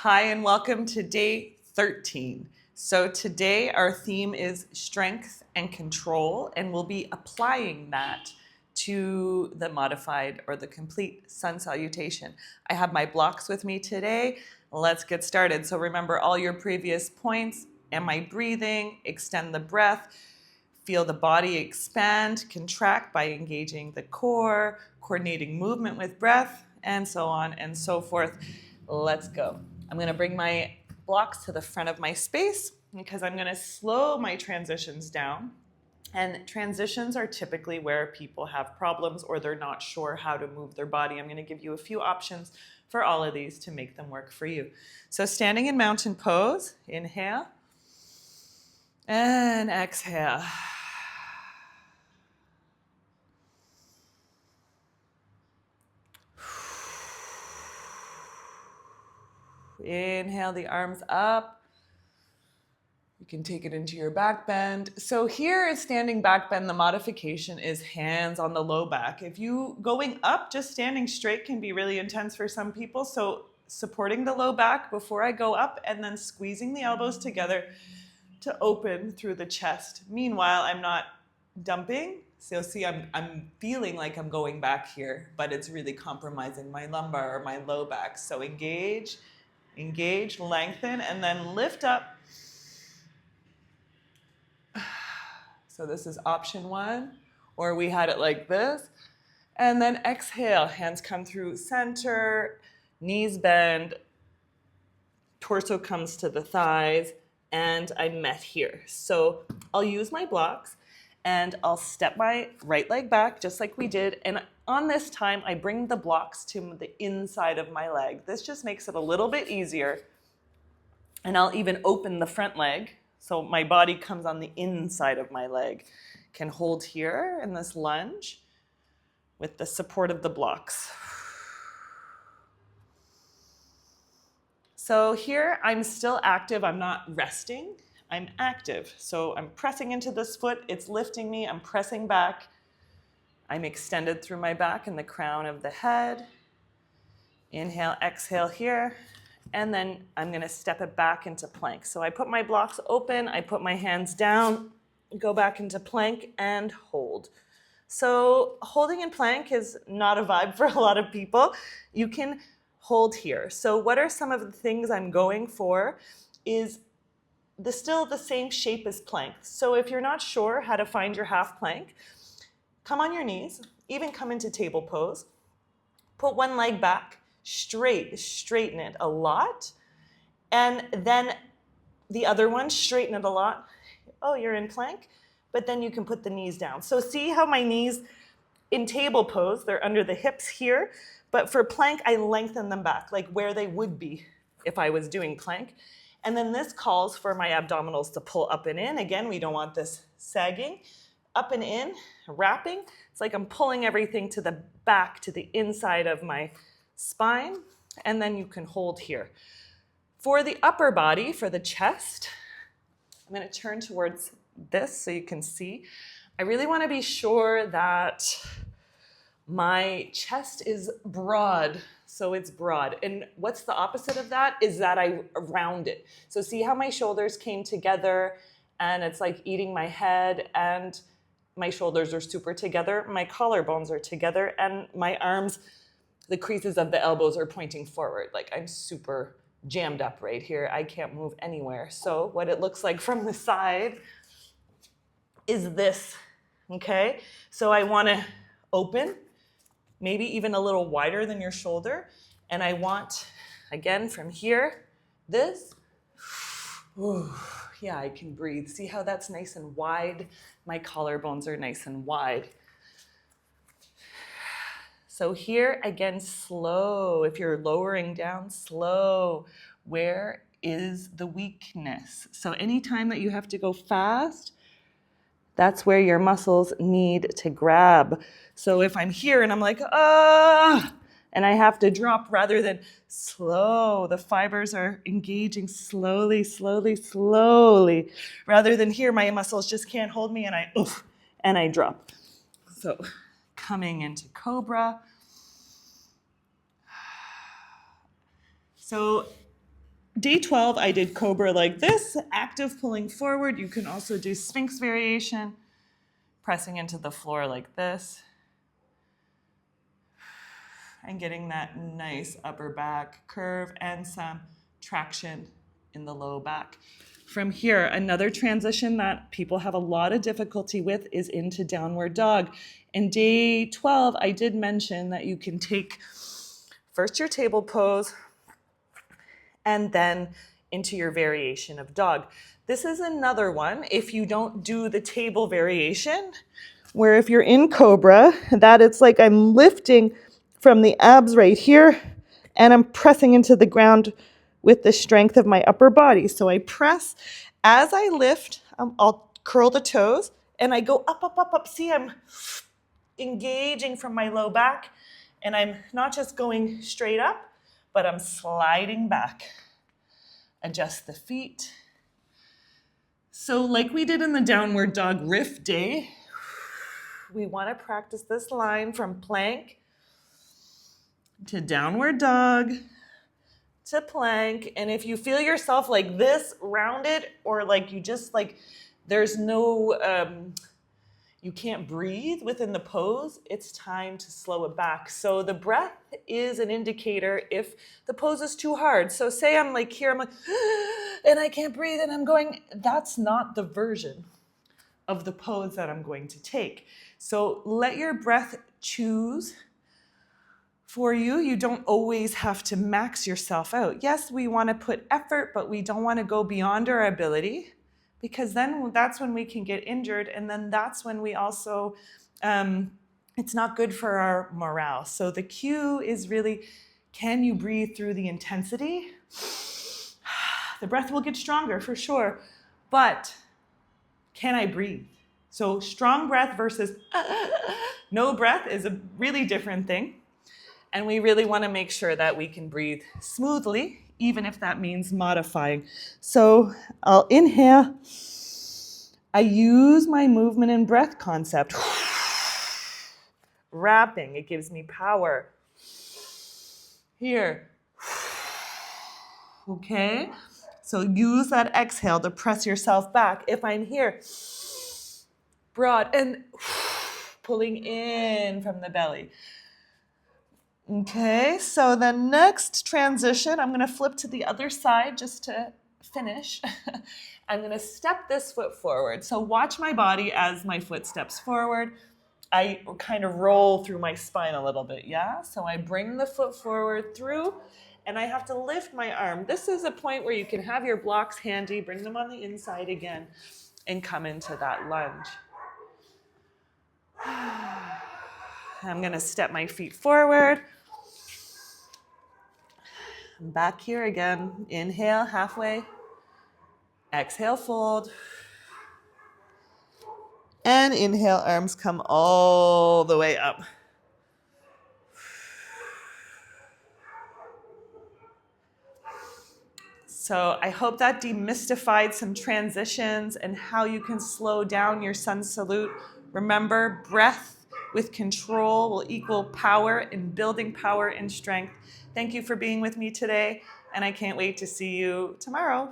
Hi, and welcome to day 13. So today our theme is strength and control, and we'll be applying that to the modified or the complete sun salutation. I have my blocks with me today. Let's get started. So remember all your previous points. Am I breathing? Extend the breath. Feel the body expand, contract by engaging the core, coordinating movement with breath, and so on and so forth. Let's go. I'm going to bring my blocks to the front of my space because I'm going to slow my transitions down. And transitions are typically where people have problems or they're not sure how to move their body. I'm going to give you a few options for all of these to make them work for you. So standing in mountain pose, inhale and exhale. Inhale the arms up. You can take it into your back bend. So here is standing back bend. The modification is hands on the low back. If you going up, just standing straight can be really intense for some people. So supporting the low back before I go up and then squeezing the elbows together to open through the chest. Meanwhile, I'm not dumping. So see, I'm feeling like I'm going back here, but it's really compromising my lumbar or my low back. So engage, lengthen, and then lift up. So this is option one, or we had it like this. And then exhale, hands come through center, knees bend, torso comes to the thighs, and I'm met here. So I'll use my blocks and I'll step my right leg back just like we did. And on this time, I bring the blocks to the inside of my leg. This just makes it a little bit easier. And I'll even open the front leg. So my body comes on the inside of my leg. Can hold here in this lunge with the support of the blocks. So here I'm still active, I'm not resting, I'm active. So I'm pressing into this foot, it's lifting me, I'm pressing back. I'm extended through my back and the crown of the head. Inhale, exhale here. And then I'm gonna step it back into plank. So I put my blocks open, I put my hands down, go back into plank and hold. So holding in plank is not a vibe for a lot of people. You can hold here. So what are some of the things I'm going for is still the same shape as plank. So if you're not sure how to find your half plank, come on your knees, even come into table pose, put one leg back, straighten it a lot, and then the other one, straighten it a lot. Oh, you're in plank, but then you can put the knees down. So see how my knees in table pose, they're under the hips here, but for plank, I lengthen them back, like where they would be if I was doing plank. And then this calls for my abdominals to pull up and in. Again, we don't want this sagging. Up and in, wrapping. It's like I'm pulling everything to the back, to the inside of my spine, and then you can hold here. For the upper body, for the chest, I'm going to turn towards this so you can see. I really want to be sure that my chest is broad, so it's broad. And what's the opposite of that is that I round it. So see how my shoulders came together and it's like eating my head and my shoulders are super together, my collarbones are together, and my arms, the creases of the elbows are pointing forward. Like I'm super jammed up right here. I can't move anywhere. So what it looks like from the side is this, okay? So I wanna open, maybe even a little wider than your shoulder. And I want, again, from here, this. Ooh, yeah, I can breathe. See how that's nice and wide? My collarbones are nice and wide. So here, again, slow. If you're lowering down, slow. Where is the weakness? So anytime that you have to go fast, that's where your muscles need to grab. So if I'm here and I'm like, and I have to drop rather than slow, the fibers are engaging slowly, rather than here, my muscles just can't hold me and I drop. So coming into cobra. So Day 12, I did cobra like this, active pulling forward. You can also do Sphinx variation, pressing into the floor like this, and getting that nice upper back curve and some traction in the low back. From here, another transition that people have a lot of difficulty with is into downward dog. In day 12, I did mention that you can take first your table pose and then into your variation of dog. This is another one, if you don't do the table variation, where if you're in cobra, that it's like I'm lifting from the abs right here, and I'm pressing into the ground with the strength of my upper body. So I press. As I lift, I'll curl the toes, and I go up, up, up, up. See, I'm engaging from my low back, and I'm not just going straight up, but I'm sliding back. Adjust the feet. So like we did in the downward dog riff day, we want to practice this line from plank to downward dog to plank. And if you feel yourself like this, rounded, or like you just like, there's no, you can't breathe within the pose, it's time to slow it back. So the breath is an indicator if the pose is too hard. So say I'm like here, I'm like, and I can't breathe and I'm going, that's not the version of the pose that I'm going to take. So let your breath choose for you. You don't always have to max yourself out. Yes, we want to put effort, but we don't want to go beyond our ability, because then that's when we can get injured, and then that's when we also, it's not good for our morale. So the cue is really, can you breathe through the intensity? The breath will get stronger for sure, but can I breathe? So strong breath versus no breath is a really different thing. And we really want to make sure that we can breathe smoothly, even if that means modifying. So I'll inhale. I use my movement and breath concept. Wrapping, it gives me power. Here. Okay? So use that exhale to press yourself back. If I'm here, broad, and pulling in from the belly. Okay, so the next transition, I'm going to flip to the other side just to finish. I'm going to step this foot forward. So watch my body as my foot steps forward. I kind of roll through my spine a little bit, yeah? So I bring the foot forward through, and I have to lift my arm. This is a point where you can have your blocks handy, bring them on the inside again, and come into that lunge. I'm going to step my feet forward. Back here again. Inhale, halfway. Exhale, fold. And inhale, arms come all the way up. So I hope that demystified some transitions and how you can slow down your sun salute. Remember, breath with control will equal power in building power and strength. Thank you for being with me today, and I can't wait to see you tomorrow.